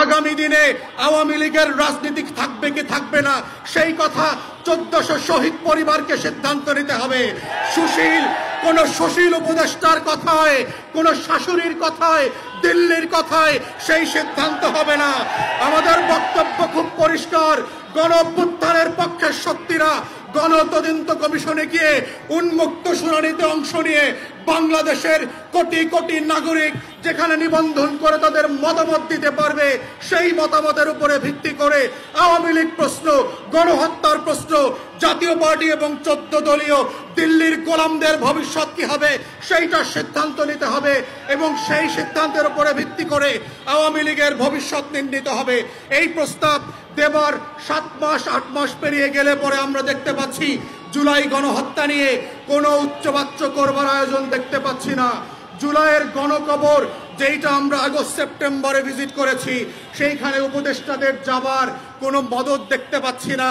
আগামী দিনে আওয়ামী লীগের রাজনীতি থাকবে কি থাকবে না সেই কথা 1400 শহীদ পরিবারকে সিদ্ধান্ত নিতে হবে। কোন সুশীল উপদেষ্টার কথায়, কোন শাশুড়ির কথায়, দিল্লির কথায় সেই সিদ্ধান্ত হবে না। আমাদের বক্তব্য খুব পরিষ্কার, গণ অভ্যুত্থানের পক্ষের শক্তিরা গণ তদন্ত কমিশনে গিয়ে উন্মুক্ত শুনানিতে অংশ নিয়ে বাংলাদেশের কোটি কোটি নাগরিক যেখানে নিবন্ধন করে তাদের মতামত দিতে পারবে, সেই মতামতের উপরে ভিত্তি করে আওয়ামী লীগ প্রশ্ন, গণহত্যার প্রশ্ন, জাতীয় পার্টি এবং 14 দলীয় দিল্লির গোলামদের ভবিষ্যৎ কি হবে সেইটার সিদ্ধান্ত নিতে হবে এবং সেই সিদ্ধান্তের উপরে ভিত্তি করে আওয়ামী লীগের ভবিষ্যৎ নির্ণীত হবে। এই প্রস্তাব দেবার 7 মাস 8 মাস পেরিয়ে গেলে পরে আমরা দেখতে পাচ্ছি জুলাই গণহত্যা নিয়ে কোনো উচ্চবাচ্য করবার আয়োজন দেখতে পাচ্ছি না। জুলাইয়ের গণকবর যেটা আমরা আগস্ট সেপ্টেম্বরে ভিজিট করেছি সেইখানে উপদেষ্টাদের যাবার কোনো মদত দেখতে পাচ্ছি না।